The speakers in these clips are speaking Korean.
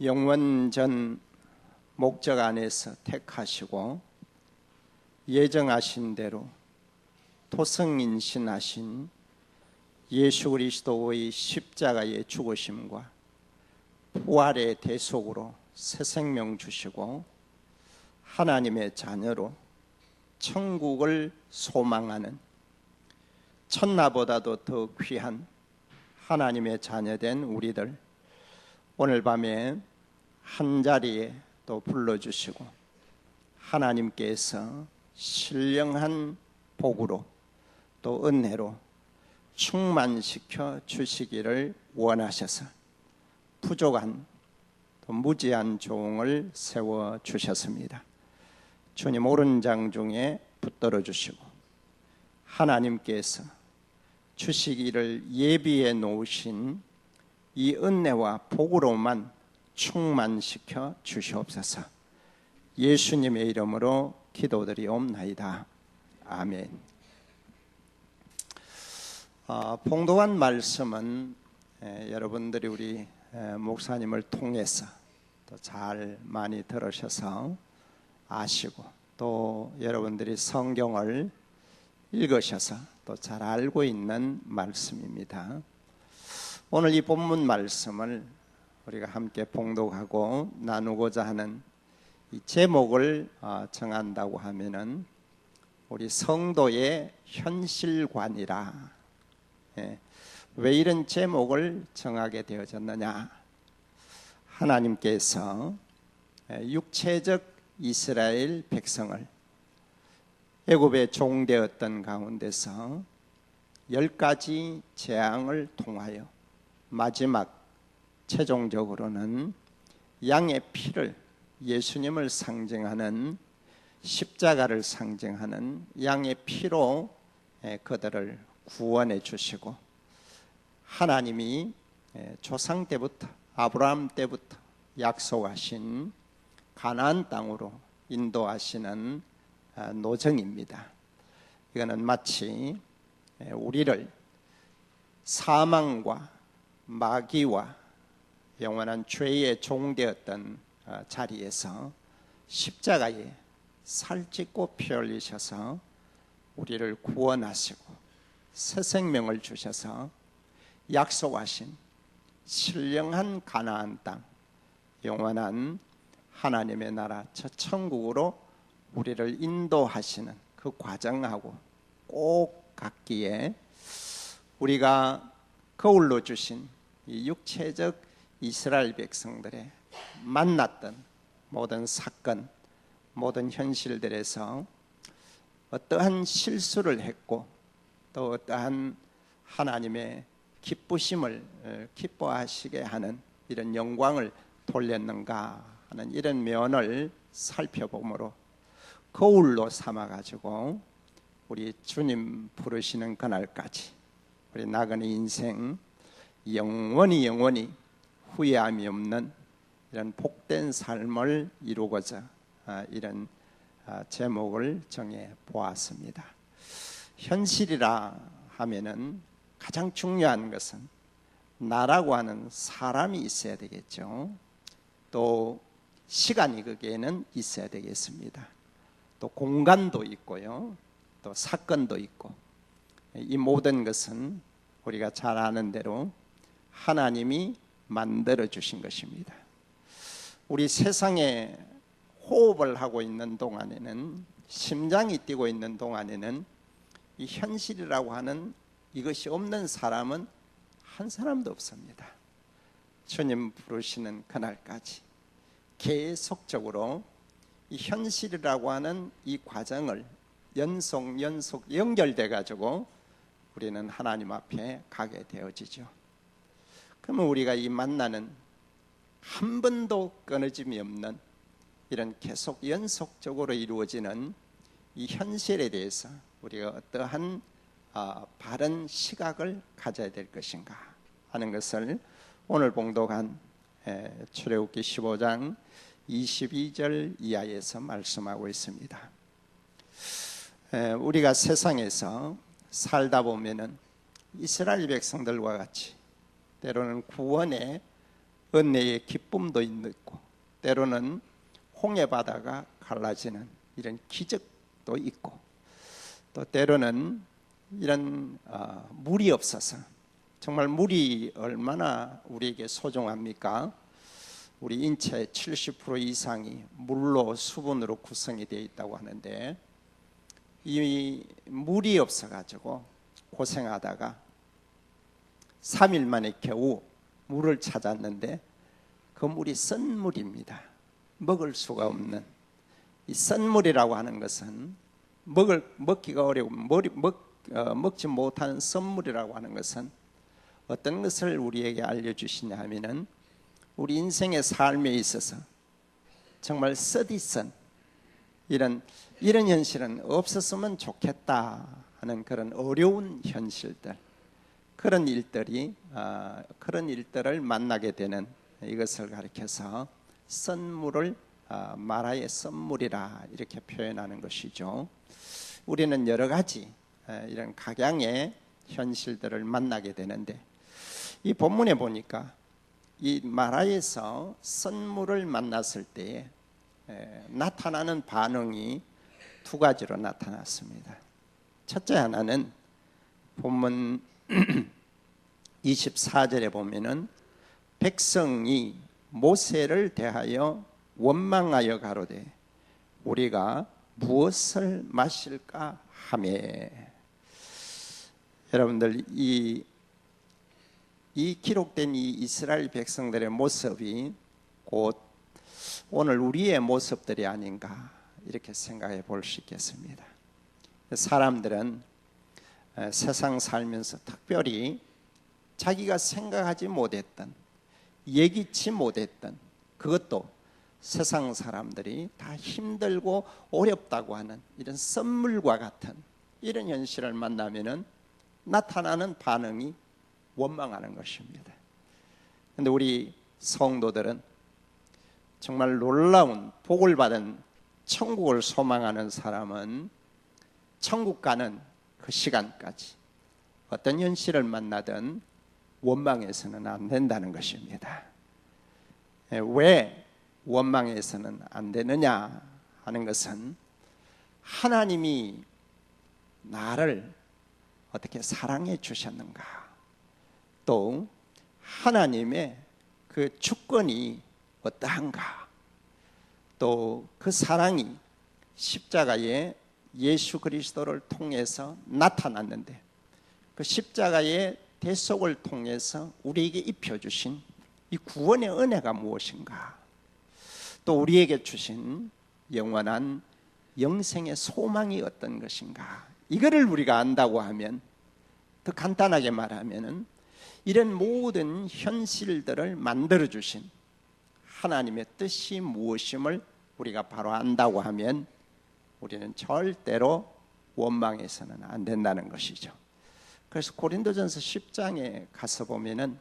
영원 전 목적 안에서 택하시고 예정하신 대로 토성인신하신 예수 그리스도의 십자가의 죽으심과 부활의 대속으로 새 생명 주시고 하나님의 자녀로 천국을 소망하는 천나보다도 더 귀한 하나님의 자녀된 우리들, 오늘 밤에 한자리에 또 불러주시고 하나님께서 신령한 복으로 또 은혜로 충만시켜 주시기를 원하셔서 부족한 또 무지한 종을 세워주셨습니다. 주님 오른장 중에 붙들어 주시고 하나님께서 주시기를 예비해 놓으신 이 은혜와 복으로만 충만시켜 주시옵소서. 예수님의 이름으로 기도드리옵나이다. 아멘. 봉독한 말씀은 여러분들이 우리 목사님을 통해서 또 잘 많이 들으셔서 아시고, 또 여러분들이 성경을 읽으셔서 또 잘 알고 있는 말씀입니다. 오늘 이 본문 말씀을 우리가 함께 봉독하고 나누고자 하는 이 제목을 정한다고 하면은 우리 성도의 현실관이라. 왜 이런 제목을 정하게 되어졌느냐? 하나님께서 육체적 이스라엘 백성을 애굽에 종되었던 가운데서 10가지 재앙을 통하여 마지막 최종적으로는 양의 피를, 예수님을 상징하는 십자가를 상징하는 양의 피로 그들을 구원해 주시고, 하나님이 조상 때부터 아브라함 때부터 약속하신 가나안 땅으로 인도하시는 노정입니다. 이거는 마치 우리를 사망과 마귀와 영원한 죄의 종되었던 자리에서 십자가에 살찌고 피 흘리셔서 우리를 구원하시고 새 생명을 주셔서 약속하신 신령한 가나안 땅, 영원한 하나님의 나라 저 천국으로 우리를 인도하시는 그 과정하고 꼭 같기에 우리가 거울로 주신 이 육체적 이스라엘 백성들의 만났던 모든 사건, 모든 현실들에서 어떠한 실수를 했고 또 어떠한 하나님의 기쁘심을 기뻐하시게 하는 이런 영광을 돌렸는가 하는 이런 면을 살펴보므로 거울로 삼아가지고 우리 주님 부르시는 그날까지 우리 나그네 인생 영원히 후회함이 없는 이런 복된 삶을 이루고자 이런 제목을 정해 보았습니다. 현실이라 하면은 가장 중요한 것은 나라고 하는 사람이 있어야 되겠죠. 또 시간이 거기에는 있어야 되겠습니다. 또 공간도 있고요, 또 사건도 있고, 이 모든 것은 우리가 잘 아는 대로 하나님이 만들어 주신 것입니다. 우리 세상에 호흡을 하고 있는 동안에는, 심장이 뛰고 있는 동안에는 이 현실이라고 하는 이것이 없는 사람은 한 사람도 없습니다. 주님 부르시는 그날까지 계속적으로 이 현실이라고 하는 이 과정을 연속 연결돼 가지고 우리는 하나님 앞에 가게 되어지죠. 그러면 우리가 이 만나는 한 번도 끊어짐이 없는 이런 계속 연속적으로 이루어지는 이 현실에 대해서 우리가 어떠한 바른 시각을 가져야 될 것인가 하는 것을 오늘 봉독한 출애굽기 15장 22절 이하에서 말씀하고 있습니다. 우리가 세상에서 살다 보면은 이스라엘 백성들과 같이 때로는 구원의 은혜의 기쁨도 있고, 때로는 홍해 바다가 갈라지는 이런 기적도 있고, 또 때로는 이런 물이 없어서, 정말 물이 얼마나 우리에게 소중합니까? 우리 인체의 70% 이상이 물로 수분으로 구성이 되어 있다고 하는데, 이 물이 없어가지고 고생하다가 3일 만에 겨우 물을 찾았는데 그 물이 썬물입니다. 먹을 수가 없는 이 썬물이라고 하는 것은 먹기가 어려운, 먹지 못하는 썬물이라고 하는 것은 어떤 것을 우리에게 알려주시냐 하면은, 우리 인생의 삶에 있어서 정말 쓰디쓴 이런 현실은 없었으면 좋겠다 하는 그런 어려운 현실들, 그런 일들을 만나게 되는 이것을 가리켜서 썬물을 마라의 썬물이라 이렇게 표현하는 것이죠. 우리는 여러 가지 이런 각양의 현실들을 만나게 되는데, 이 본문에 보니까 이 마라에서 썬물을 만났을 때에 나타나는 반응이 두 가지로 나타났습니다. 첫째 하나는 본문 24절에 보면은 백성이 모세를 대하여 원망하여 가로되 우리가 무엇을 마실까 하며. 여러분들, 이 기록된 이 이스라엘 백성들의 모습이 곧 오늘 우리의 모습들이 아닌가 이렇게 생각해 볼 수 있겠습니다. 사람들은 세상 살면서 특별히 자기가 생각하지 못했던, 예기치 못했던, 그것도 세상 사람들이 다 힘들고 어렵다고 하는 이런 썬물과 같은 이런 현실을 만나면은 나타나는 반응이 원망하는 것입니다. 그런데 우리 성도들은 정말 놀라운 복을 받은 천국을 소망하는 사람은 천국 가는 그 시간까지 어떤 현실을 만나든 원망해서는 안 된다는 것입니다. 왜 원망해서는 안 되느냐 하는 것은, 하나님이 나를 어떻게 사랑해 주셨는가, 또 하나님의 그 주권이 어떠한가, 또 그 사랑이 십자가에 예수 그리스도를 통해서 나타났는데 그 십자가의 대속을 통해서 우리에게 입혀주신 이 구원의 은혜가 무엇인가, 또 우리에게 주신 영원한 영생의 소망이 어떤 것인가, 이거를 우리가 안다고 하면, 더 간단하게 말하면은 이런 모든 현실들을 만들어주신 하나님의 뜻이 무엇임을 우리가 바로 안다고 하면 우리는 절대로 원망해서는 안 된다는 것이죠. 그래서 고린도전서 10장에 가서 보면은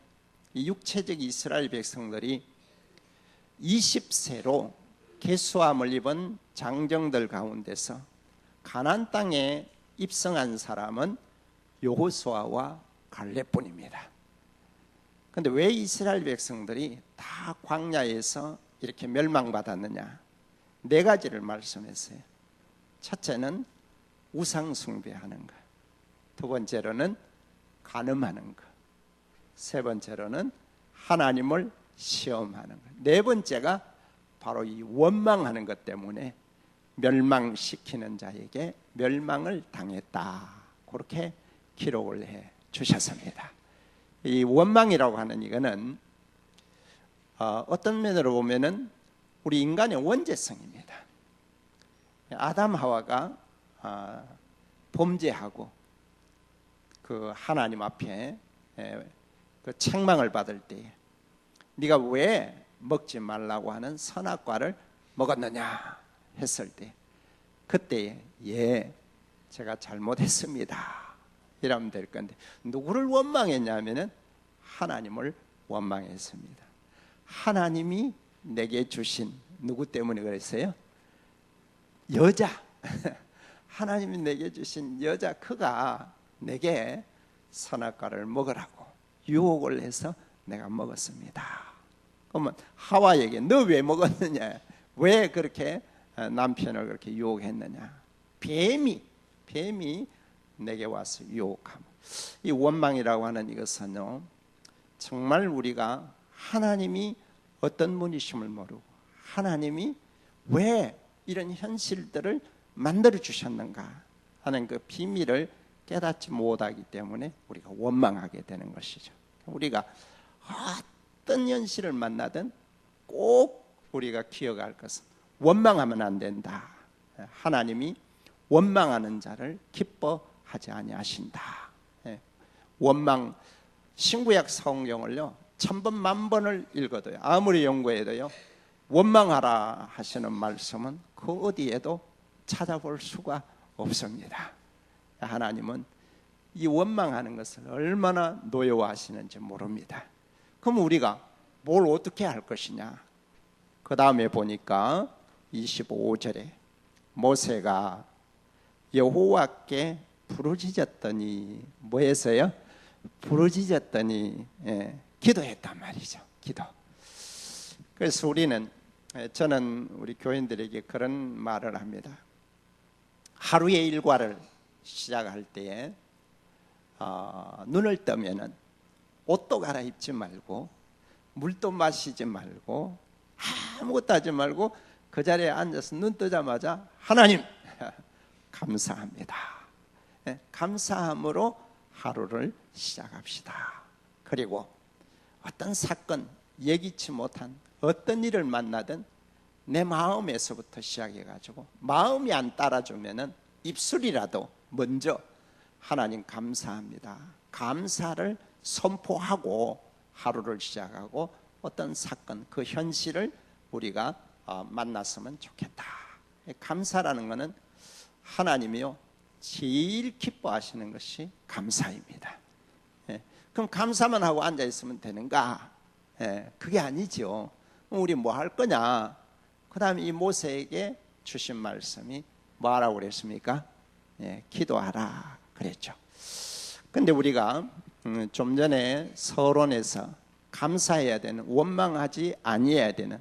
이 육체적 이스라엘 백성들이 20세로 계수함을 입은 장정들 가운데서 가나안 땅에 입성한 사람은 여호수아와 갈렙뿐입니다. 그런데 왜 이스라엘 백성들이 다 광야에서 이렇게 멸망받았느냐? 네 가지를 말씀했어요. 첫째는 우상 숭배하는 것, 두 번째로는 간음하는 것, 세 번째로는 하나님을 시험하는 것, 네 번째가 바로 이 원망하는 것 때문에 멸망시키는 자에게 멸망을 당했다, 그렇게 기록을 해 주셨습니다. 이 원망이라고 하는 이거는 어떤 면으로 보면은 우리 인간의 원죄성입니다. 아담 하와가 범죄하고 그 하나님 앞에 그 책망을 받을 때 네가 왜 먹지 말라고 하는 선악과를 먹었느냐 했을 때, 그때 제가 잘못했습니다 이러면 될 건데, 누구를 원망했냐면은 하나님을 원망했습니다. 하나님이 내게 주신, 누구 때문에 그랬어요? 여자. 하나님이 내게 주신 여자, 그가 내게 선악과를 먹으라고 유혹을 해서 내가 먹었습니다 그러면 하와에게 너 왜 먹었느냐? 왜 그렇게 남편을 그렇게 유혹했느냐? 뱀이 내게 와서 유혹함. 이 원망이라고 하는 이것은요, 정말 우리가 하나님이 어떤 분이심을 모르고 하나님이 왜 이런 현실들을 만들어 주셨는가 하는 그 비밀을 깨닫지 못하기 때문에 우리가 원망하게 되는 것이죠. 우리가 어떤 현실을 만나든 꼭 우리가 기억할 것은 원망하면 안 된다. 하나님이 원망하는 자를 기뻐하지 아니하신다. 원망, 신구약 성경을요 1000번 만번을 읽어도요, 아무리 연구해도요, 원망하라 하시는 말씀은 그 어디에도 찾아볼 수가 없습니다. 하나님은 이 원망하는 것을 얼마나 노여워하시는지 모릅니다. 그럼 우리가 뭘 어떻게 할 것이냐? 그 다음에 보니까 25절에 모세가 여호와께 부르짖었더니 뭐했어요? 부르짖었더니 기도했단 말이죠. 기도. 그래서 저는 우리 교인들에게 그런 말을 합니다. 하루의 일과를 시작할 때에 눈을 뜨면은 옷도 갈아입지 말고 물도 마시지 말고 아무것도 하지 말고 그 자리에 앉아서 눈 뜨자마자 하나님 감사합니다. 감사함으로 하루를 시작합시다. 그리고 어떤 사건, 예기치 못한 어떤 일을 만나든 내 마음에서부터 시작해가지고 마음이 안 따라주면은 입술이라도 먼저 하나님 감사합니다. 감사를 선포하고 하루를 시작하고 어떤 사건, 그 현실을 우리가 만났으면 좋겠다. 감사라는 것은 하나님이요 제일 기뻐하시는 것이 감사입니다. 그럼 감사만 하고 앉아 있으면 되는가? 그게 아니죠. 우리 뭐 할 거냐? 그 다음에 이 모세에게 주신 말씀이 뭐하라고 그랬습니까? 기도하라 그랬죠. 근데 우리가 좀 전에 서론에서 감사해야 되는, 원망하지 아니해야 되는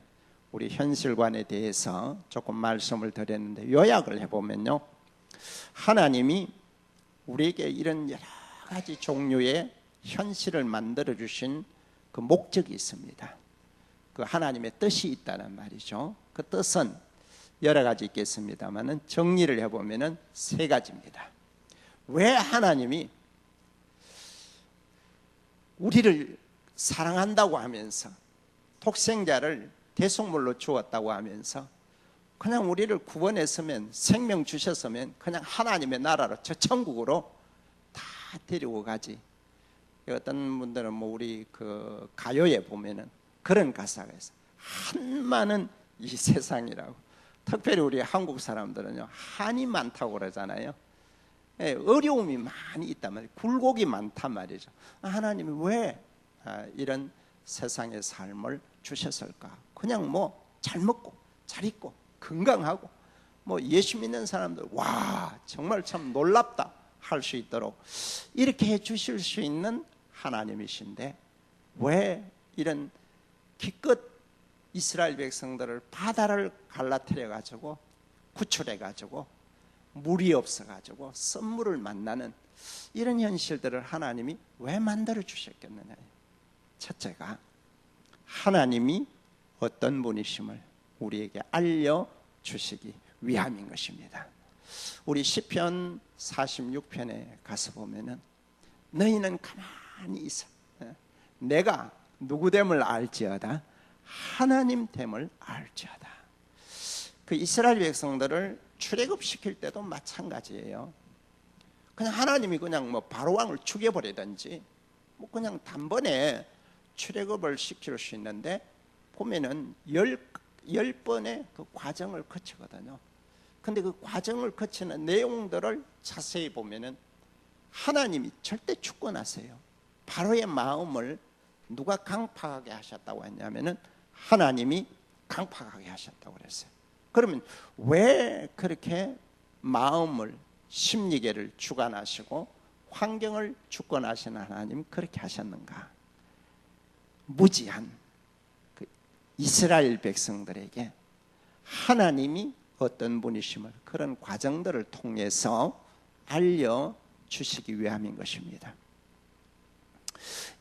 우리 현실관에 대해서 조금 말씀을 드렸는데, 요약을 해보면요, 하나님이 우리에게 이런 여러 가지 종류의 현실을 만들어 주신 그 목적이 있습니다. 그 하나님의 뜻이 있다는 말이죠. 그 뜻은 여러 가지 있겠습니다만은 정리를 해보면은 3가지입니다. 왜 하나님이 우리를 사랑한다고 하면서 독생자를 대속물로 주었다고 하면서 그냥 우리를 구원했으면, 생명 주셨으면 그냥 하나님의 나라로, 저 천국으로 다 데리고 가지. 어떤 분들은 뭐 우리 그 가요에 보면은 그런 가사가 있어. 한많은 이 세상이라고. 특별히 우리 한국 사람들은요 한이 많다고 그러잖아요. 어려움이 많이 있단 말이에요. 굴곡이 많단 말이죠. 하나님이 왜 이런 세상의 삶을 주셨을까? 그냥 뭐 잘 먹고 잘 입고 건강하고 뭐 예수 믿는 사람들 와 정말 참 놀랍다 할 수 있도록 이렇게 해 주실 수 있는 하나님이신데 왜 이런 기껏 이스라엘 백성들을 바다를 갈라뜨려 가지고 구출해 가지고 물이 없어 가지고 썸물을 만나는 이런 현실들을 하나님이 왜 만들어 주셨겠느냐? 첫째가 하나님이 어떤 분이심을 우리에게 알려주시기 위함인 것입니다. 우리 시편 46편에 가서 보면은 너희는 가만히 있어. 내가 누구됨을 알지어다. 하나님됨을 알지어다. 그 이스라엘 백성들을 출애굽시킬 때도 마찬가지예요. 그냥 하나님이 그냥 뭐 바로왕을 죽여버리든지 뭐 그냥 단번에 출애굽을 시킬 수 있는데 보면은 10번의 그 과정을 거치거든요. 근데 그 과정을 거치는 내용들을 자세히 보면은 하나님이 절대 주권하세요. 바로의 마음을 누가 강팍하게 하셨다고 했냐면은 하나님이 강팍하게 하셨다고 그랬어요. 그러면 왜 그렇게 마음을, 심리계를 주관하시고 환경을 주권하시는 하나님 그렇게 하셨는가? 무지한 그 이스라엘 백성들에게 하나님이 어떤 분이심을 그런 과정들을 통해서 알려주시기 위함인 것입니다.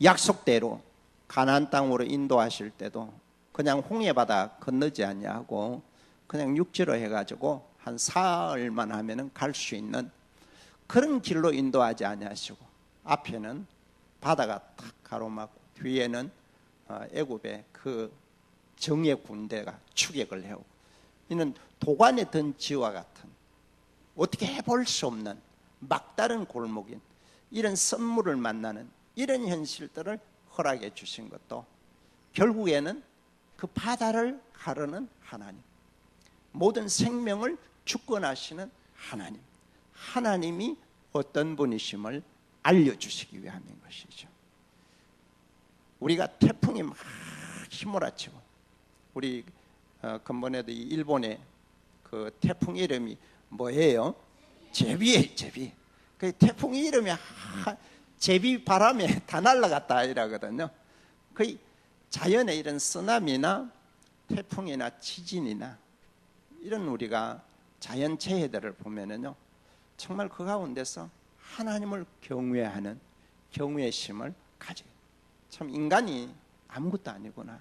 약속대로 가나안 땅으로 인도하실 때도 그냥 홍해바다 건너지 아니하고 그냥 육지로 해가지고 한 사흘만 하면은 갈 수 있는 그런 길로 인도하지 아니하시고 앞에는 바다가 탁 가로막고 뒤에는 애굽의 그 정예 군대가 추격을 해오고 이는 도관에 든 지와 같은 어떻게 해볼 수 없는 막다른 골목인 이런 선물을 만나는 이런 현실들을 허락해 주신 것도 결국에는 그 바다를 가르는 하나님, 모든 생명을 주권하시는 하나님, 하나님이 어떤 분이심을 알려주시기 위함인 것이죠. 우리가 태풍이 막 휘몰아치고 우리 근본에도 이 일본의 그 태풍 이름이 뭐예요? 제비예요. 제비. 그 태풍 이름이 제비 바람에 다 날아갔다 이라거든요. 거의 자연의 이런 쓰나미나 태풍이나 지진이나 이런 우리가 자연재해들을 보면은요, 정말 그 가운데서 하나님을 경외하는 경외심을 가지고, 참 인간이 아무것도 아니구나,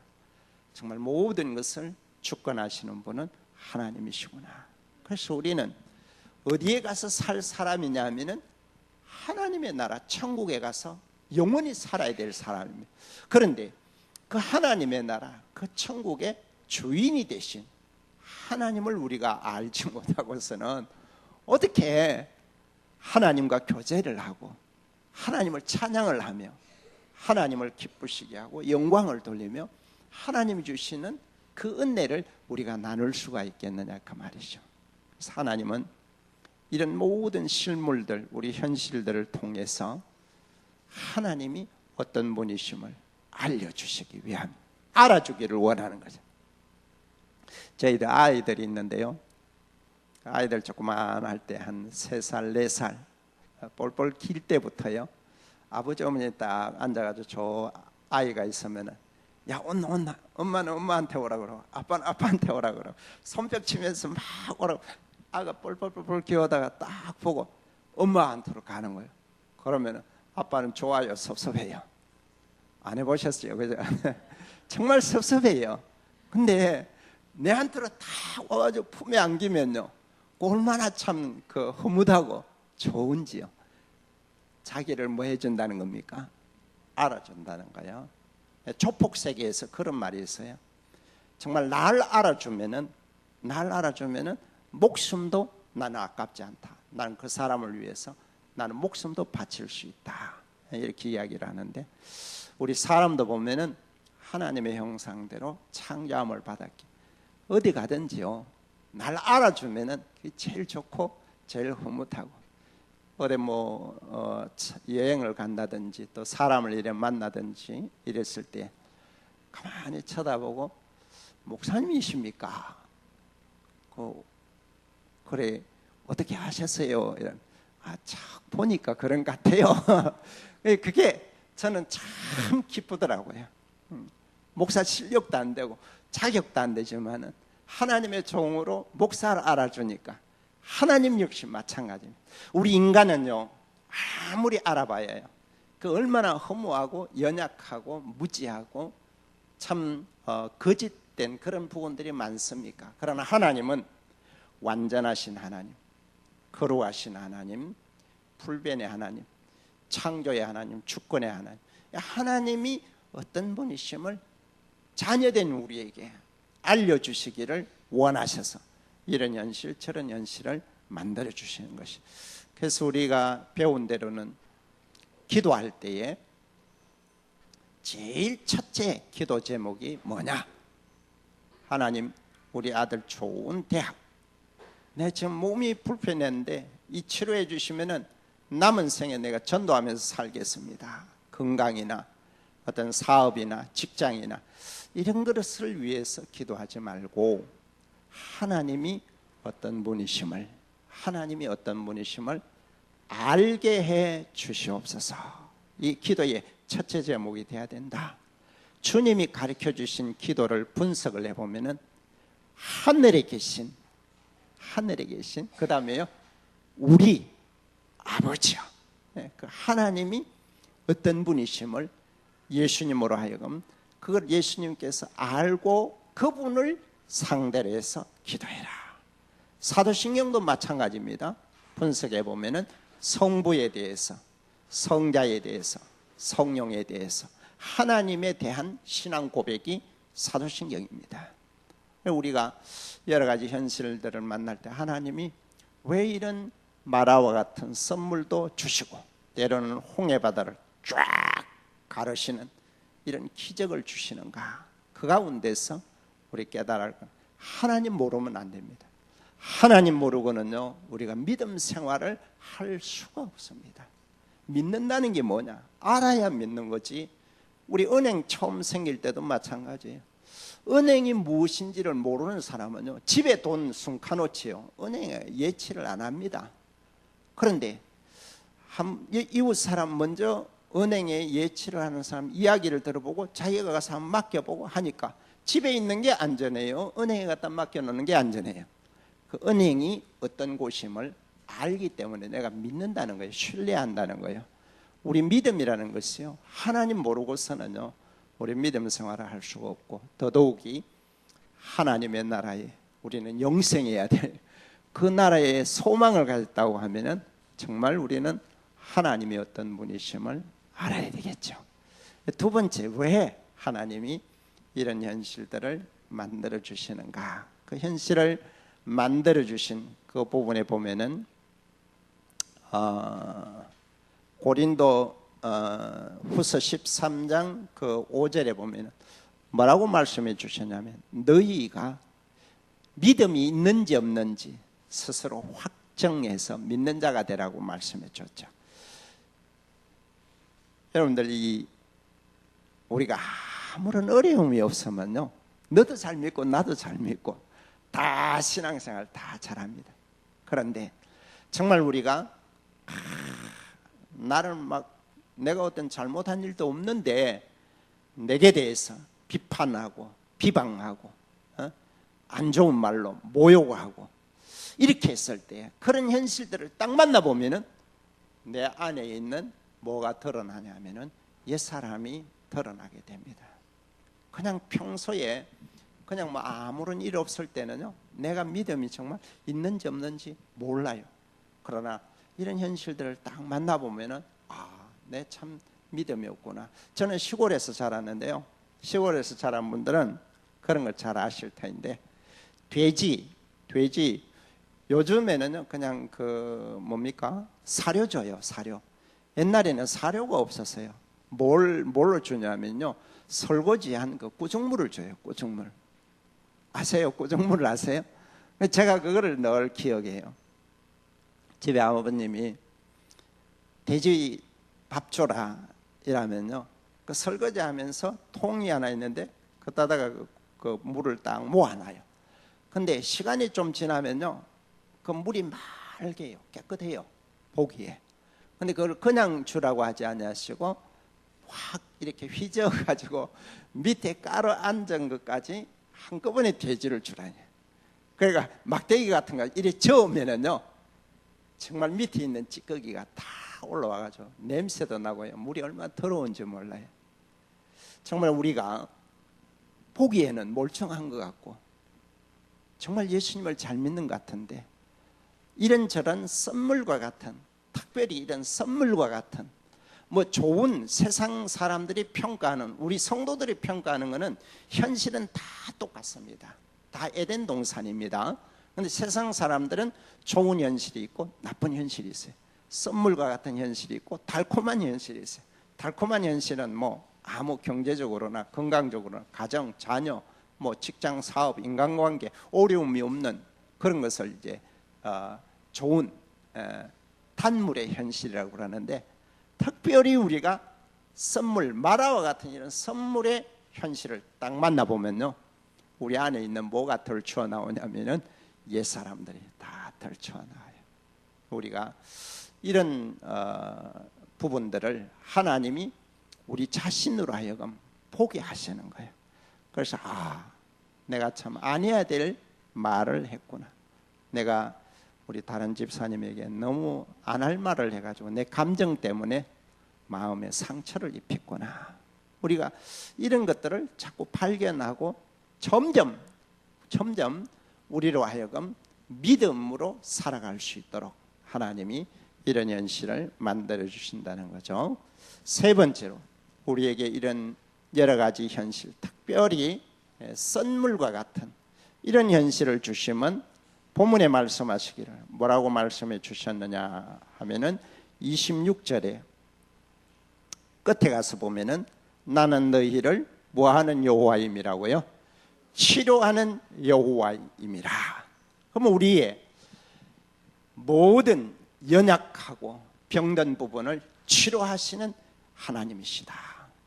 정말 모든 것을 주권하시는 분은 하나님이시구나. 그래서 우리는 어디에 가서 살 사람이냐 하면은 하나님의 나라 천국에 가서 영원히 살아야 될 사람입니다. 그런데 그 하나님의 나라 그 천국의 주인이 되신 하나님을 우리가 알지 못하고서는 어떻게 하나님과 교제를 하고 하나님을 찬양을 하며 하나님을 기쁘시게 하고 영광을 돌리며 하나님이 주시는 그 은혜를 우리가 나눌 수가 있겠느냐 그 말이죠. 그래서 하나님은 이런 모든 실물들, 우리 현실들을 통해서 하나님이 어떤 분이심을 알려주시기 위함, 알아주기를 원하는 거죠. 저희들 아이들이 있는데요, 아이들 조그만할 때 한 3살, 4살 뻘뻘 길 때부터요, 아버지 어머니 딱 앉아가지고 저 아이가 있으면은 야 온나 엄마는 엄마한테 오라 그러고 아빠는 아빠한테 오라 그러고 손뼉 치면서 막 오라고, 아가 뻘뻘뻘 기어다가 딱 보고 엄마한테로 가는 거예요. 그러면은 아빠는 좋아요, 섭섭해요? 안 해보셨어요? 그죠? 정말 섭섭해요. 근데 내한테로 다 와가지고 품에 안기면요, 얼마나 참 그 흐뭇하고 좋은지요. 자기를 뭐 해준다는 겁니까? 알아준다는 거예요. 조폭 세계에서 그런 말이 있어요. 정말 날 알아주면은 목숨도 나는 아깝지 않다. 나는 그 사람을 위해서 나는 목숨도 바칠 수 있다. 이렇게 이야기를 하는데, 우리 사람도 보면은 하나님의 형상대로 창조함을 받았기, 어디 가든지요, 날 알아주면은 그게 제일 좋고 제일 흐뭇하고, 어디 여행을 간다든지 또 사람을 이래 만나든지 이랬을 때 가만히 쳐다보고 목사님이십니까? 그래 어떻게 하셨어요? 이런, 참 보니까 그런 것 같아요. 그게 저는 참 기쁘더라고요. 목사 실력도 안 되고 자격도 안 되지만은 하나님의 종으로 목사를 알아주니까 하나님 역시 마찬가지입니다. 우리 인간은요, 아무리 알아봐야 해요, 그 얼마나 허무하고 연약하고 무지하고 참 거짓된 그런 부분들이 많습니까? 그러나 하나님은 완전하신 하나님, 거룩하신 하나님, 불변의 하나님, 창조의 하나님, 주권의 하나님, 하나님이 어떤 분이심을 자녀된 우리에게 알려주시기를 원하셔서 이런 현실 저런 현실을 만들어 주시는 것이. 그래서 우리가 배운 대로는 기도할 때에 제일 첫째 기도 제목이 뭐냐? 하나님, 우리 아들 좋은 대학, 내 지금 몸이 불편했는데 이 치료해 주시면은 남은 생에 내가 전도하면서 살겠습니다. 건강이나 어떤 사업이나 직장이나 이런 것을 위해서 기도하지 말고 하나님이 어떤 분이심을 알게 해 주시옵소서. 이 기도의 첫째 제목이 돼야 된다. 주님이 가르쳐 주신 기도를 분석을 해보면은 하늘에 계신 그 다음에요 우리 아버지요. 그 하나님이 어떤 분이심을 예수님으로 하여금 그걸 예수님께서 알고 그분을 상대로 해서 기도해라. 사도신경도 마찬가지입니다. 분석해 보면은 성부에 대해서, 성자에 대해서, 성령에 대해서 하나님에 대한 신앙 고백이 사도신경입니다. 우리가 여러 가지 현실들을 만날 때 하나님이 왜 이런 마라와 같은 선물도 주시고 때로는 홍해 바다를 쫙 가르시는 이런 기적을 주시는가? 그 가운데서 우리 깨달을 건 하나님 모르면 안 됩니다. 하나님 모르고는요 우리가 믿음 생활을 할 수가 없습니다. 믿는다는 게 뭐냐? 알아야 믿는 거지. 우리 은행 처음 생길 때도 마찬가지예요. 은행이 무엇인지를 모르는 사람은요 집에 돈 숨겨놓지요 은행에 예치를 안 합니다. 그런데 이웃 사람 먼저 은행에 예치를 하는 사람 이야기를 들어보고 자기가 가서 한번 맡겨보고 하니까 집에 있는 게 안전해요, 은행에 갖다 맡겨놓는 게 안전해요. 그 은행이 어떤 곳임을 알기 때문에 내가 믿는다는 거예요. 신뢰한다는 거예요. 우리 믿음이라는 것이요 하나님 모르고서는요 우리 믿음 생활을 할 수가 없고 더더욱이 하나님의 나라에 우리는 영생해야 될 그 나라에 소망을 가졌다고 하면은 정말 우리는 하나님이 어떤 분이심을 알아야 되겠죠. 두 번째, 왜 하나님이 이런 현실들을 만들어 주시는가? 그 현실을 만들어 주신 그 부분에 보면은 고린도 후서 13장 그 5절에 보면 뭐라고 말씀해 주셨냐면 너희가 믿음이 있는지 없는지 스스로 확정해서 믿는 자가 되라고 말씀해 줬죠. 여러분들 우리가 아무런 어려움이 없으면요 너도 잘 믿고 나도 잘 믿고 다 신앙생활 다 잘합니다. 그런데 정말 우리가 나는 막 내가 어떤 잘못한 일도 없는데 내게 대해서 비판하고 비방하고 안 좋은 말로 모욕하고 이렇게 했을 때 그런 현실들을 딱 만나보면은 내 안에 있는 뭐가 드러나냐면은 옛사람이 드러나게 됩니다. 그냥 평소에 그냥 뭐 아무런 일 없을 때는요 내가 믿음이 정말 있는지 없는지 몰라요. 그러나 이런 현실들을 딱 만나보면은 내 참 믿음이 없구나. 저는 시골에서 자랐는데요 시골에서 자란 분들은 그런 걸 잘 아실 텐데 돼지 요즘에는요 그냥 그 뭡니까 사료 줘요. 사료. 옛날에는 사료가 없었어요. 뭘로 주냐면요 설거지한 그 꾸중물을 줘요. 꾸중물 아세요? 꾸중물을 아세요? 제가 그거를 늘 기억해요. 집에 아버님이 돼지 밥 줘라 이러면요 그 설거지하면서 통이 하나 있는데 그따다가 그 물을 딱 모아놔요. 근데 시간이 좀 지나면요 그 물이 맑게요. 깨끗해요 보기에. 근데 그걸 그냥 주라고 하지 않으시고 확 이렇게 휘저어 가지고 밑에 깔아 앉은 것까지 한꺼번에 돼지를 주라니. 그러니까 막대기 같은 거 이렇게 저으면은요 정말 밑에 있는 찌꺼기가 다 올라와가지고 냄새도 나고요 물이 얼마나 더러운지 몰라요. 정말 우리가 보기에는 멀쩡한 것 같고 정말 예수님을 잘 믿는 것 같은데 이런저런 선물과 같은 특별히 이런 선물과 같은 뭐 좋은 세상 사람들이 평가하는 우리 성도들이 평가하는 것은 현실은 다 똑같습니다. 다 에덴 동산입니다. 그런데 세상 사람들은 좋은 현실이 있고 나쁜 현실이 있어요. 선물과 같은 현실이 있고 달콤한 현실이 있어요. 달콤한 현실은 뭐 아무 경제적으로나 건강적으로나 가정, 자녀, 뭐 직장, 사업, 인간관계 어려움이 없는 그런 것을 이제 좋은 단물의 현실이라고 그러는데 특별히 우리가 선물, 마라와 같은 이런 선물의 현실을 딱 만나보면요 우리 안에 있는 뭐가 덜쳐 나오냐면은 옛사람들이 다 덜쳐 나와요. 우리가 이런 부분들을 하나님이 우리 자신으로 하여금 보게 하시는 거예요. 그래서 내가 참 안 해야 될 말을 했구나. 내가 우리 다른 집사님에게 너무 안 할 말을 해가지고 내 감정 때문에 마음에 상처를 입혔구나. 우리가 이런 것들을 자꾸 발견하고 점점 우리로 하여금 믿음으로 살아갈 수 있도록 하나님이 이런 현실을 만들어 주신다는 거죠. 세 번째로 우리에게 이런 여러 가지 현실, 특별히 선물과 같은 이런 현실을 주시면 본문에 말씀하시기를 뭐라고 말씀해 주셨느냐 하면은 26절에 끝에 가서 보면은 나는 너희를 뭐하는 여호와임이라고요? 치료하는 여호와임이라. 그러면 우리의 모든 연약하고 병든 부분을 치료하시는 하나님이시다.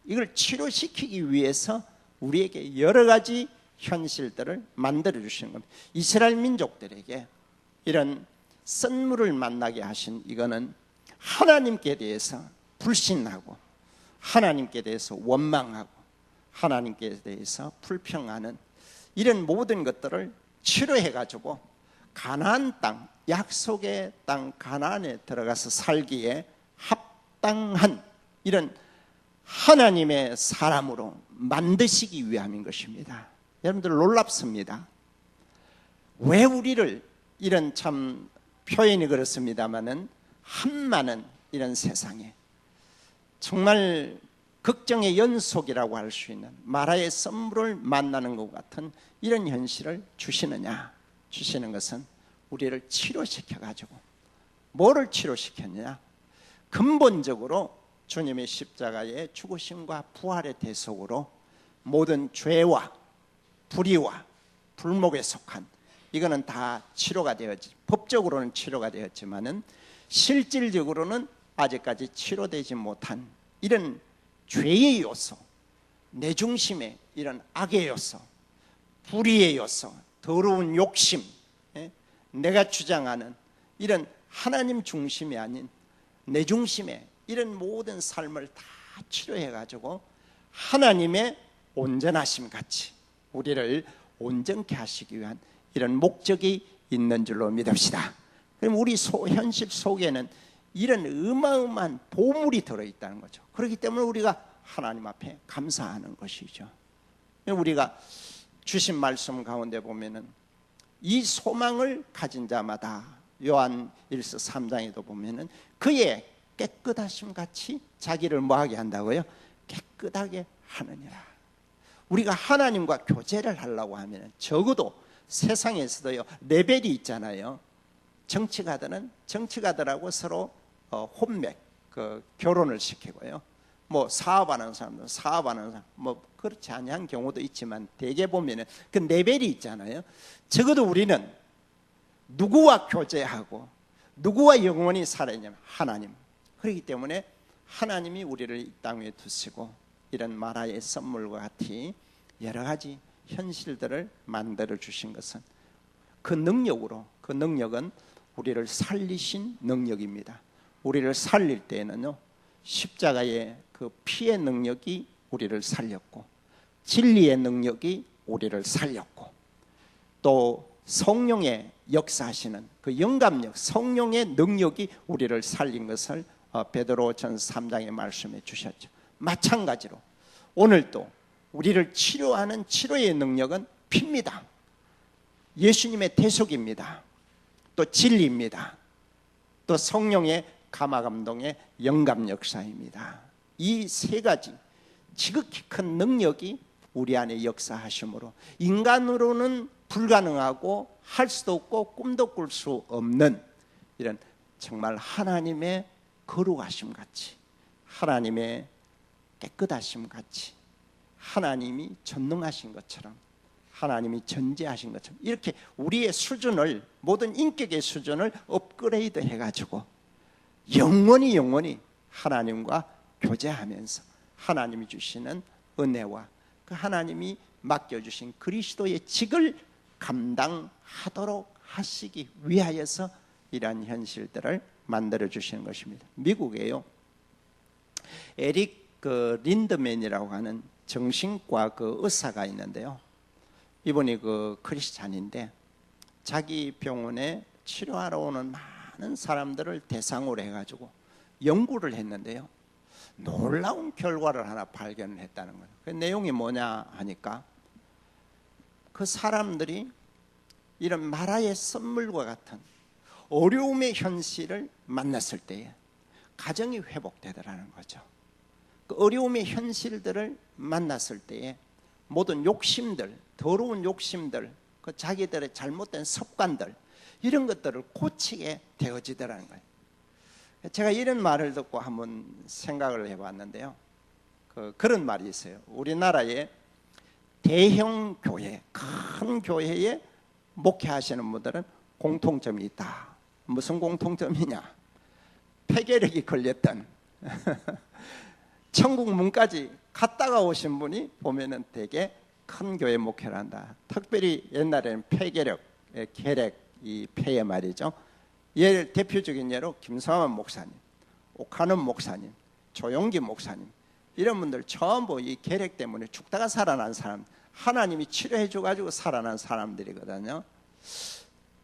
이걸 치료시키기 위해서 우리에게 여러 가지 현실들을 만들어 주시는 겁니다. 이스라엘 민족들에게 이런 선물을 만나게 하신 이거는 하나님께 대해서 불신하고 하나님께 대해서 원망하고 하나님께 대해서 불평하는 이런 모든 것들을 치료해 가지고 가나안 땅, 약속의 땅 가나안에 들어가서 살기에 합당한 이런 하나님의 사람으로 만드시기 위함인 것입니다. 여러분들 놀랍습니다. 왜 우리를 이런 참 표현이 그렇습니다마는 한많은 이런 세상에 정말 걱정의 연속이라고 할 수 있는 마라의 선물을 만나는 것 같은 이런 현실을 주시느냐? 주시는 것은 우리를 치료시켜 가지고 뭐를 치료시켰느냐? 근본적으로 주님의 십자가의 죽으심과 부활의 대속으로 모든 죄와 불의와 불목에 속한 이거는 다 치료가 되었지, 법적으로는 치료가 되었지만은 실질적으로는 아직까지 치료되지 못한 이런 죄의 요소, 내 중심의 이런 악의 요소, 불의의 요소, 더러운 욕심, 내가 주장하는 이런 하나님 중심이 아닌 내 중심의 이런 모든 삶을 다 치료해 가지고 하나님의 온전하심 같이 우리를 온전케 하시기 위한 이런 목적이 있는 줄로 믿읍시다. 그럼 우리 현실 속에는 이런 어마어마한 보물이 들어있다는 거죠. 그렇기 때문에 우리가 하나님 앞에 감사하는 것이죠. 우리가 주신 말씀 가운데 보면은 이 소망을 가진 자마다 요한 1서 3장에도 보면은 그의 깨끗하심 같이 자기를 뭐하게 한다고요? 깨끗하게 하느니라. 우리가 하나님과 교제를 하려고 하면 적어도 세상에서도요 레벨이 있잖아요. 정치가들하고 서로 혼맥, 결혼을 시키고요. 뭐 사업하는 사람은 사업하는 사람, 뭐 그렇지 아니한 경우도 있지만 대개 보면은 그 레벨이 있잖아요. 적어도 우리는 누구와 교제하고 누구와 영원히 살아있냐면 하나님. 그렇기 때문에 하나님이 우리를 이 땅 위에 두시고 이런 마라의 선물과 같이 여러 가지 현실들을 만들어 주신 것은 그 능력으로, 그 능력은 우리를 살리신 능력입니다. 우리를 살릴 때에는요 십자가의 그 피의 능력이 우리를 살렸고 진리의 능력이 우리를 살렸고 또 성령의 역사하시는 그 영감력, 성령의 능력이 우리를 살린 것을 베드로전서 3장에 말씀해 주셨죠. 마찬가지로 오늘도 우리를 치료하는 치료의 능력은 피입니다. 예수님의 대속입니다. 또 진리입니다. 또 성령의 감화감동의 영감 역사입니다. 이 세 가지 지극히 큰 능력이 우리 안에 역사하심으로 인간으로는 불가능하고 할 수도 없고 꿈도 꿀 수 없는 이런 정말 하나님의 거룩하심 같이 하나님의 깨끗하심 같이 하나님이 전능하신 것처럼 하나님이 전지하신 것처럼 이렇게 우리의 수준을 모든 인격의 수준을 업그레이드 해가지고 영원히 하나님과 교제하면서 하나님이 주시는 은혜와 그 하나님이 맡겨주신 그리스도의 직을 감당하도록 하시기 위하여서 이러한 현실들을 만들어 주시는 것입니다. 미국에요 에릭 린드맨이라고 하는 정신과 그 의사가 있는데요. 이분이 그 크리스찬인데 자기 병원에 치료하러 오는 많은 사람들을 대상으로 해가지고 연구를 했는데요. 놀라운 결과를 하나 발견을 했다는 거예요. 그 내용이 뭐냐 하니까 그 사람들이 이런 마라의 선물과 같은 어려움의 현실을 만났을 때에 가정이 회복되더라는 거죠. 그 어려움의 현실들을 만났을 때에 모든 욕심들, 더러운 욕심들, 그 자기들의 잘못된 습관들 이런 것들을 고치게 되어지더라는 거예요. 제가 이런 말을 듣고 한번 생각을 해봤는데요. 그런 말이 있어요. 우리나라의 대형 교회, 큰 교회에 목회하시는 분들은 공통점이 있다. 무슨 공통점이냐? 폐결핵이 걸렸던 천국 문까지 갔다가 오신 분이 보면은 되게 큰 교회 목회를 한다. 특별히 옛날에는 폐결핵, 결핵, 이 폐에 말이죠. 예를 대표적인 예로 김성환 목사님, 옥하는 목사님, 조용기 목사님 이런 분들 전부 이 결핵 때문에 죽다가 살아난 사람, 하나님이 치료해 줘가지고 살아난 사람들이거든요.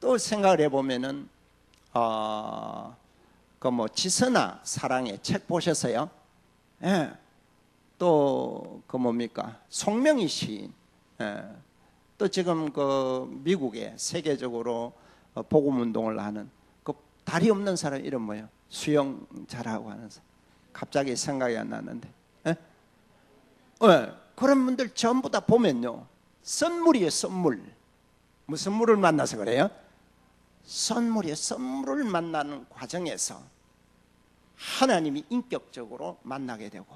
또 생각을 해보면은 그 뭐 지선아 사랑의 책 보셨어요? 예. 또 그 뭡니까 송명희 시인, 예. 또 지금 그 미국에 세계적으로 복음 운동을 하는 그 다리 없는 사람 이름 뭐예요? 수영 잘하고 하는 사람. 갑자기 생각이 안 나는데. 예? 예. 그런 분들 전부 다 보면요 선물이에요. 선물. 무슨 물을 만나서 그래요? 선물이에요. 선물을 만나는 과정에서 하나님이 인격적으로 만나게 되고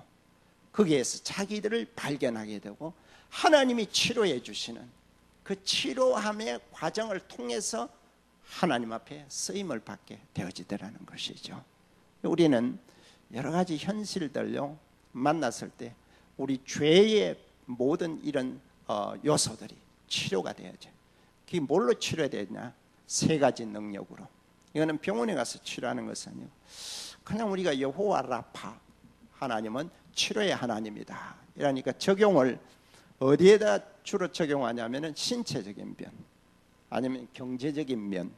거기에서 자기들을 발견하게 되고 하나님이 치료해 주시는 그 치료함의 과정을 통해서 하나님 앞에 쓰임을 받게 되어지더라는 것이죠. 우리는 여러 가지 현실들요 만났을 때 우리 죄의 모든 이런 요소들이 치료가 되어져요. 그게 뭘로 치료되냐? 세 가지 능력으로. 이거는 병원에 가서 치료하는 것은 아니고 그냥 우리가 여호와 라파, 하나님은 치료의 하나님이다. 이러니까 적용을 어디에다 주로 적용하냐면은 신체적인 면 아니면 경제적인 면,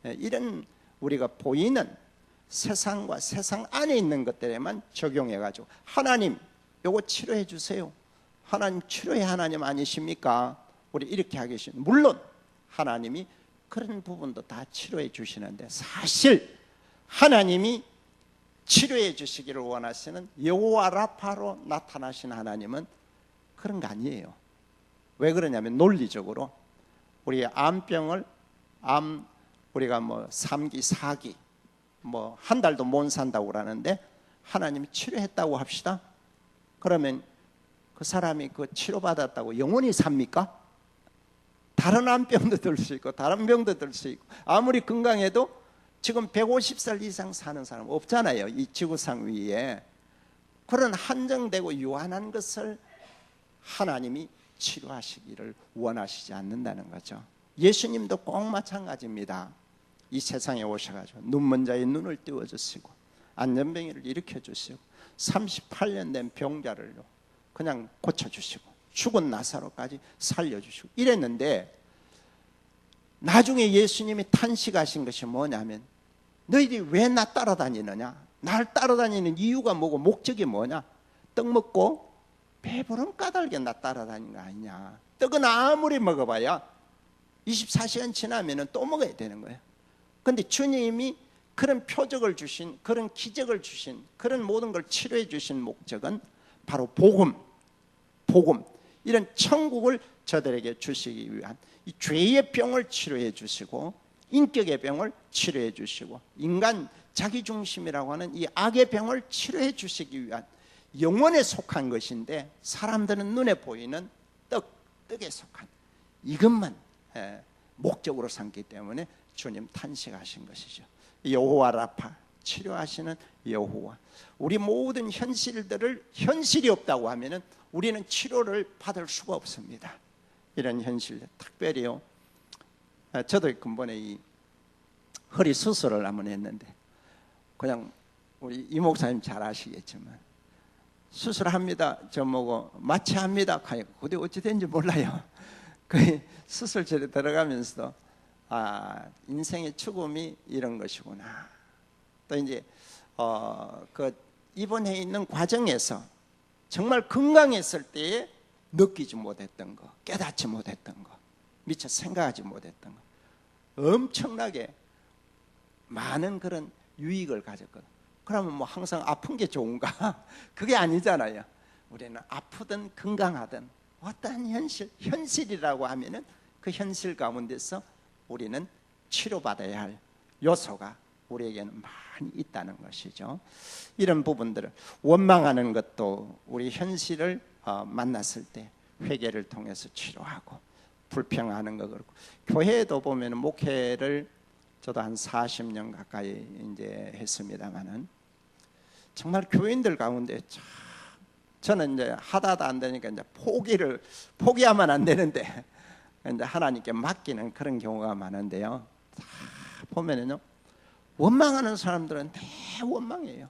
이런 우리가 보이는 세상과 세상 안에 있는 것들에만 적용해가지고 하나님 요거 치료해 주세요. 하나님 치료의 하나님 아니십니까? 우리 이렇게 하겠습니다. 물론 하나님이 그런 부분도 다 치료해 주시는데 사실 하나님이 치료해 주시기를 원하시는 여호와 라파로 나타나신 하나님은 그런 거 아니에요. 왜 그러냐면 논리적으로 우리 암병을 우리가 뭐 3기 4기 뭐 한 달도 못 산다고 그러는데 하나님이 치료했다고 합시다. 그러면 그 사람이 그 치료받았다고 영원히 삽니까? 다른 암병도 들 수 있고 다른 병도 들 수 있고 아무리 건강해도 지금 150살 이상 사는 사람 없잖아요. 이 지구상 위에. 그런 한정되고 유한한 것을 하나님이 치료하시기를 원하시지 않는다는 거죠. 예수님도 꼭 마찬가지입니다. 이 세상에 오셔가지고 눈먼 자의 눈을 띄워주시고 안전병이를 일으켜주시고 38년 된 병자를 그냥 고쳐주시고 죽은 나사로까지 살려주시고 이랬는데 나중에 예수님이 탄식하신 것이 뭐냐면 너희들이 왜 나 따라다니느냐? 날 따라다니는 이유가 뭐고 목적이 뭐냐? 떡 먹고 배부른 까닭에 나 따라다니는 거 아니냐? 떡은 아무리 먹어봐야 24시간 지나면 또 먹어야 되는 거예요. 그런데 주님이 그런 표적을 주신, 그런 기적을 주신, 그런 모든 걸 치료해 주신 목적은 바로 복음, 이런 천국을 저들에게 주시기 위한 이 죄의 병을 치료해 주시고 인격의 병을 치료해 주시고 인간 자기중심이라고 하는 이 악의 병을 치료해 주시기 위한 영혼에 속한 것인데 사람들은 눈에 보이는 떡에 속한 이것만 목적으로 삼기 때문에 주님 탄식하신 것이죠. 여호와 라파, 치료하시는 여호와. 우리 모든 현실이 없다고 하면은 우리는 치료를 받을 수가 없습니다. 이런 현실, 특별히요. 저도 근본에 이 허리 수술을 한번 했는데 그냥 우리 이 목사님 잘 아시겠지만 수술합니다. 저 뭐고 마취합니다. 그게 어찌 된지 몰라요. 그 수술실에 들어가면서도 인생의 죽음이 이런 것이구나. 또 이제 그 입원해 있는 과정에서 정말 건강했을 때에 느끼지 못했던 거, 깨닫지 못했던 거, 미처 생각하지 못했던 거, 엄청나게 많은 그런 유익을 가졌거든. 그러면 뭐 항상 아픈 게 좋은가? 그게 아니잖아요. 우리는 아프든 건강하든 어떠한 현실이라고 하면은 그 현실 가운데서 우리는 치료받아야 할 요소가 우리에게는 많이 있다는 것이죠. 이런 부분들을 원망하는 것도 우리 현실을 만났을 때 회개를 통해서 치료하고, 불평하는 거 그렇고, 교회에도 보면 목회를 저도 한 40년 가까이 이제 했습니다만은 정말 교인들 가운데 저는 이제 하다도 안 되니까 이제 포기하면 안 되는데 이제 하나님께 맡기는 그런 경우가 많은데요. 다 보면은요, 원망하는 사람들은 대원망이에요.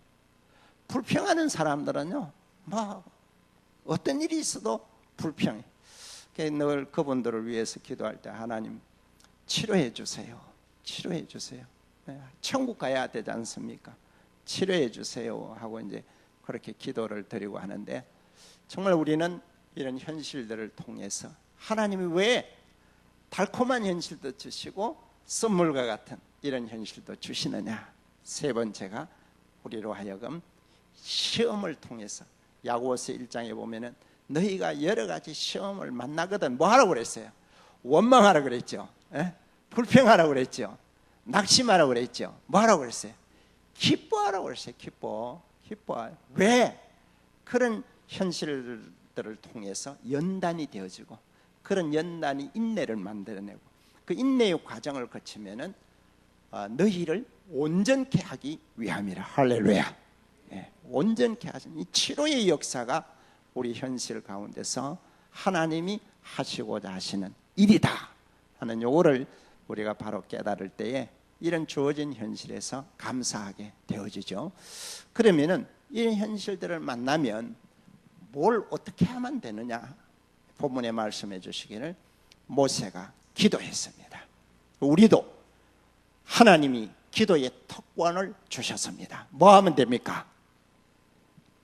불평하는 사람들은요, 뭐 어떤 일이 있어도 불평해. 늘 그분들을 위해서 기도할 때 하나님 치료해 주세요. 치료해 주세요. 천국 가야 되지 않습니까? 치료해 주세요 하고 이제 그렇게 기도를 드리고 하는데, 정말 우리는 이런 현실들을 통해서 하나님이 왜 달콤한 현실도 주시고 선물과 같은 이런 현실도 주시느냐. 세 번째가 우리로 하여금 시험을 통해서, 야고보서 1장에 보면은 너희가 여러 가지 시험을 만나거든 뭐 하라고 그랬어요? 원망하라고 그랬죠. 불평하라고 그랬죠. 낙심하라고 그랬죠. 뭐 하라고 그랬어요? 기뻐하라고 그랬어요. 기뻐. 왜? 그런 현실들을 통해서 연단이 되어지고, 그런 연단이 인내를 만들어내고, 그 인내의 과정을 거치면은 너희를 온전케 하기 위함이라. 할렐루야. 온전케 하신 이 치료의 역사가 우리 현실 가운데서 하나님이 하시고자 하시는 일이다 하는 요거를 우리가 바로 깨달을 때에 이런 주어진 현실에서 감사하게 되어지죠. 그러면은 이런 현실들을 만나면 뭘 어떻게 하면 되느냐? 본문에 말씀해 주시기를 모세가 기도했습니다. 우리도 하나님이 기도의 특권을 주셨습니다. 뭐 하면 됩니까?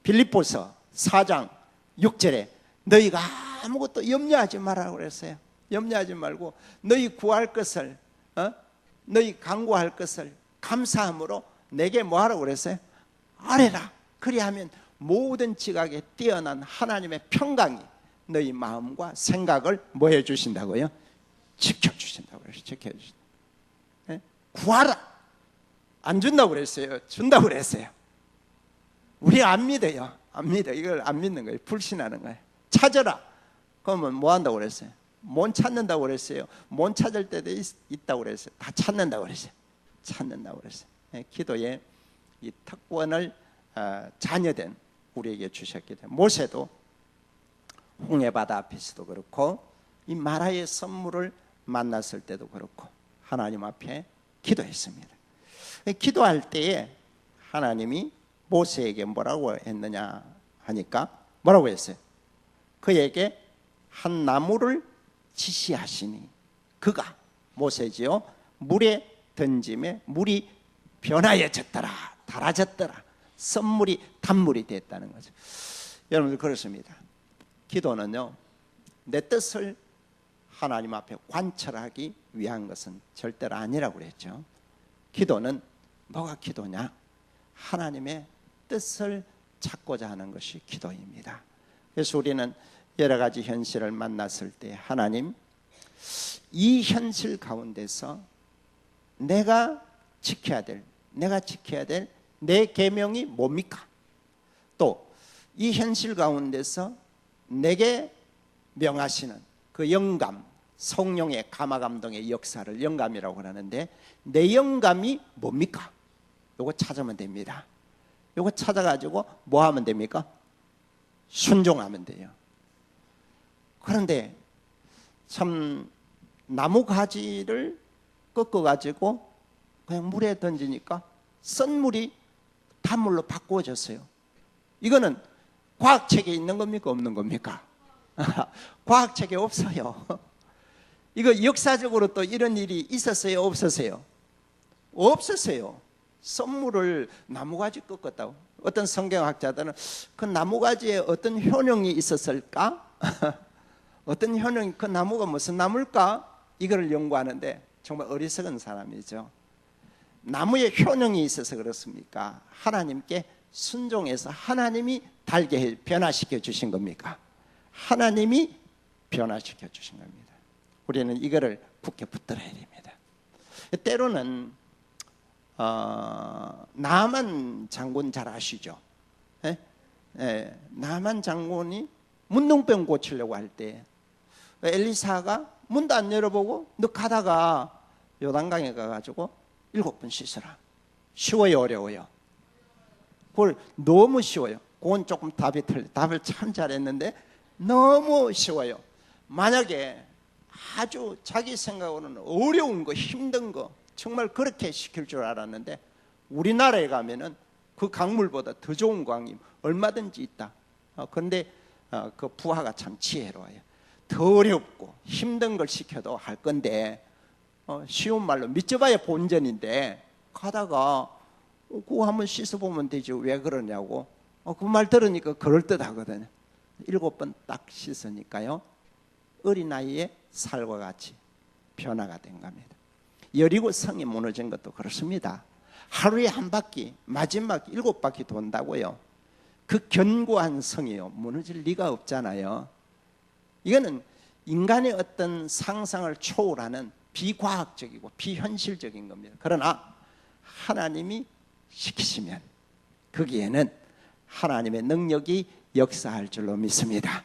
빌립보서 4장 6절에 너희가 아무것도 염려하지 말라고 그랬어요. 염려하지 말고 너희 구할 것을, 너희 간구할 것을 감사함으로 내게 뭐 하라고 그랬어요? 아뢰라. 그리하면 모든 지각에 뛰어난 하나님의 평강이 너희 마음과 생각을 뭐 해주신다고요? 지켜주신다고 그랬어요. 지켜주신다. 구하라. 안 준다고 그랬어요? 준다고 그랬어요? 우리 안 믿어요. 안 믿어. 이걸 안 믿는 거예요. 불신하는 거예요. 찾아라. 그러면 뭐 한다고 그랬어요? 못 찾는다고 그랬어요? 못 찾을 때도 있다고 그랬어요? 다 찾는다고 그랬어요? 찾는다고 그랬어요. 기도의 이 특권을 자녀된 우리에게 주셨기 때문에 모세도 홍해바다 앞에서도 그렇고 이 마라의 선물을 만났을 때도 그렇고 하나님 앞에 기도했습니다. 기도할 때에 하나님이 모세에게 뭐라고 했느냐 하니까 뭐라고 했어요? 그에게 한 나무를 지시하시니 그가 모세지요 물에 던짐에 물이 변하여졌더라, 달아졌더라, 선물이 단물이 됐다는 거죠. 여러분들 그렇습니다. 기도는요 내 뜻을 하나님 앞에 관철하기 위한 것은 절대로 아니라고 그랬죠. 기도는 뭐가 기도냐? 하나님의 뜻을 찾고자 하는 것이 기도입니다. 그래서 우리는 여러 가지 현실을 만났을 때 하나님 이 현실 가운데서 내가 지켜야 될 내 계명이 뭡니까? 또 이 현실 가운데서 내게 명하시는 그 영감, 성령의 감화감동의 역사를 영감이라고 하는데 내 영감이 뭡니까? 요거 찾으면 됩니다. 요거 찾아가지고 뭐 하면 됩니까? 순종하면 돼요. 그런데 참 나무 가지를 꺾어가지고 그냥 물에 던지니까 쓴 물이 단물로 바꾸어졌어요. 이거는 과학책에 있는 겁니까? 없는 겁니까? 과학책에 없어요. 이거 역사적으로 또 이런 일이 있었어요? 없었어요? 없었어요. 썬물을 나무가지 꺾었다고. 어떤 성경학자들은 그 나무가지에 어떤 효능이 있었을까? 어떤 효능, 그 나무가 무슨 나무일까? 이거를 연구하는데 정말 어리석은 사람이죠. 나무에 효능이 있어서 그렇습니까? 하나님께 순종해서 하나님이 달게 변화시켜 주신 겁니까? 하나님이 변화시켜 주신 겁니다. 우리는 이거를 굳게 붙들어야 됩니다. 때로는 나만 장군 잘 아시죠? 나만 장군이 문둥병 고치려고 할 때 엘리사가 문도 안 열어보고 너 가다가 요단강에 가가지고 7번 씻어라. 쉬워요, 어려워요? 그걸 너무 쉬워요. 그건 조금 답이 틀려. 답을 참 잘했는데 너무 쉬워요. 만약에 아주 자기 생각으로는 어려운 거, 힘든 거 정말 그렇게 시킬 줄 알았는데 우리나라에 가면은 그 강물보다 더 좋은 강이 얼마든지 있다. 그런데 그 부하가 참 지혜로워요. 더 어렵고 힘든 걸 시켜도 할 건데 쉬운 말로 믿져봐야 본전인데 가다가 그거 한번 씻어보면 되지 왜 그러냐고 그 말 들으니까 그럴듯하거든요. 7번 딱 씻으니까요 어린아이의 살과 같이 변화가 된 겁니다. 여리고 성이 무너진 것도 그렇습니다. 하루에 한 바퀴, 마지막 7바퀴 돈다고요. 그 견고한 성이요 무너질 리가 없잖아요. 이거는 인간의 어떤 상상을 초월하는 비과학적이고 비현실적인 겁니다. 그러나 하나님이 시키시면 거기에는 하나님의 능력이 역사할 줄로 믿습니다.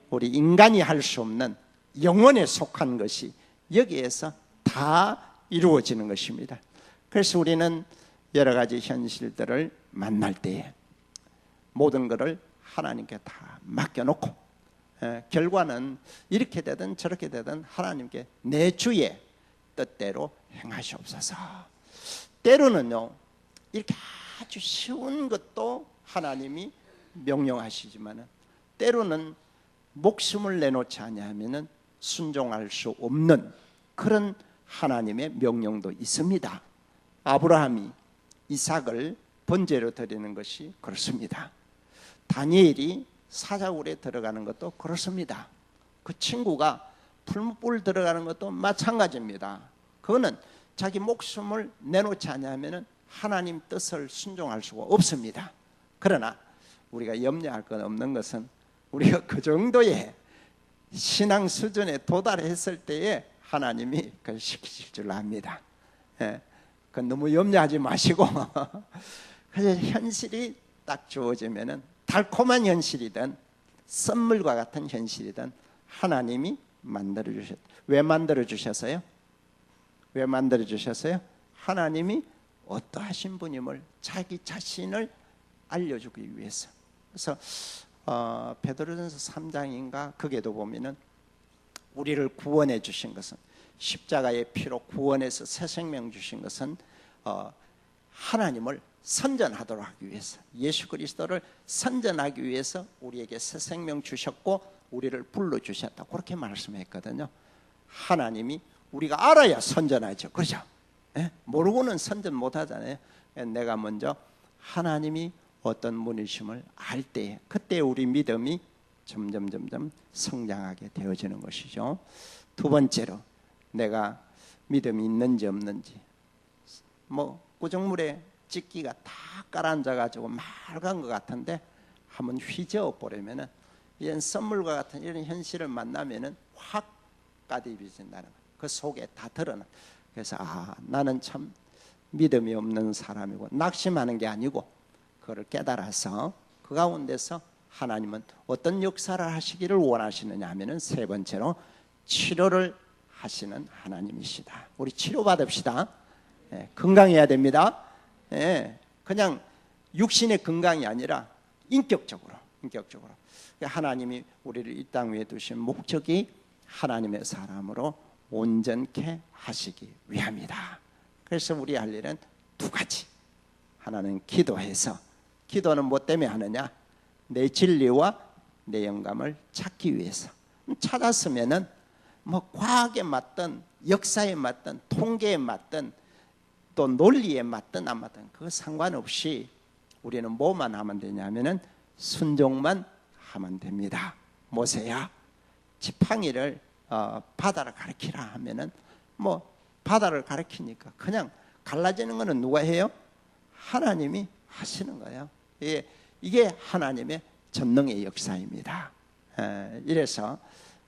우리 인간이 할 수 없는 영혼에 속한 것이 여기에서 다 이루어지는 것입니다. 그래서 우리는 여러 가지 현실들을 만날 때에 모든 것을 하나님께 다 맡겨놓고 결과는 이렇게 되든 저렇게 되든 하나님께 내 주의 뜻대로 행하시옵소서. 때로는요 이렇게 아주 쉬운 것도 하나님이 명령하시지만 때로는 목숨을 내놓지 아니하면 순종할 수 없는 그런 하나님의 명령도 있습니다. 아브라함이 이삭을 번제로 드리는 것이 그렇습니다. 다니엘이 사자굴에 들어가는 것도 그렇습니다. 그 친구가 풀무불 들어가는 것도 마찬가지입니다. 그거는 자기 목숨을 내놓지 않으면 하나님 뜻을 순종할 수가 없습니다. 그러나 우리가 염려할 것 없는 것은 우리가 그 정도의 신앙 수준에 도달했을 때에 하나님이 그걸 시키실 줄 압니다. 그건 너무 염려하지 마시고 그래서 현실이 딱 주어지면은 달콤한 현실이든 썬물과 같은 현실이든 하나님이 만들어 주셨다. 왜 만들어 주셨어요? 왜 만들어 주셨어요? 하나님이 어떠하신 분임을 자기 자신을 알려주기 위해서. 그래서 베드로전서 3장인가 거기에도 보면은 우리를 구원해 주신 것은 십자가의 피로 구원해서 새 생명 주신 것은 하나님을 선전하도록 하기 위해서 예수 그리스도를 선전하기 위해서 우리에게 새 생명 주셨고 우리를 불러주셨다 그렇게 말씀했거든요. 하나님이 우리가 알아야 선전하죠. 그렇죠? 모르고는 선전 못하잖아요. 내가 먼저 하나님이 어떤 분이심을 알 때에 그때 우리 믿음이 점점 성장하게 되어지는 것이죠. 두 번째로 내가 믿음이 있는지 없는지 구정물에 찢기가 다 깔아앉아가지고 맑은 것 같은데 한번 휘저어 보려면은 이런 썬물과 같은 이런 현실을 만나면은 확 까디비진다는 거예요. 그 속에 다 드러나. 그래서 나는 참 믿음이 없는 사람이고 낙심하는 게 아니고 그걸 깨달아서 그 가운데서 하나님은 어떤 역사를 하시기를 원하시느냐 하면은 세 번째로 치료를 하시는 하나님이시다. 우리 치료받읍시다. 건강해야 됩니다. 그냥 육신의 건강이 아니라 인격적으로 하나님이 우리를 이 땅 위에 두신 목적이 하나님의 사람으로 온전케 하시기 위함이다. 그래서 우리 할 일은 두 가지. 하나는 기도해서 기도는 뭐 때문에 하느냐? 내 진리와 내 영감을 찾기 위해서. 찾았으면은 뭐 과학에 맞든 역사에 맞든 통계에 맞든 또 논리에 맞든 안 맞든 그거 상관없이 우리는 뭐만 하면 되냐면은 순종만 하면 됩니다. 모세야, 지팡이를 바다를 가리키라 하면은 뭐 바다를 가리키니까 그냥 갈라지는 거는 누가 해요? 하나님이 하시는 거예요. 이게 하나님의 전능의 역사입니다. 이래서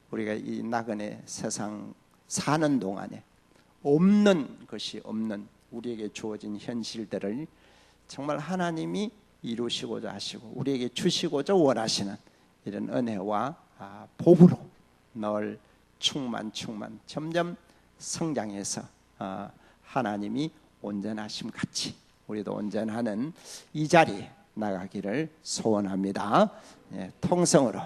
우리가 이 나그네 세상 사는 동안에 없는 것이 없는 우리에게 주어진 현실들을 정말 하나님이 이루시고자 하시고 우리에게 주시고자 원하시는 이런 은혜와 복으로 늘 충만 점점 성장해서 하나님이 온전하심 같이 우리도 온전하는 이 자리에 나가기를 소원합니다. 통성으로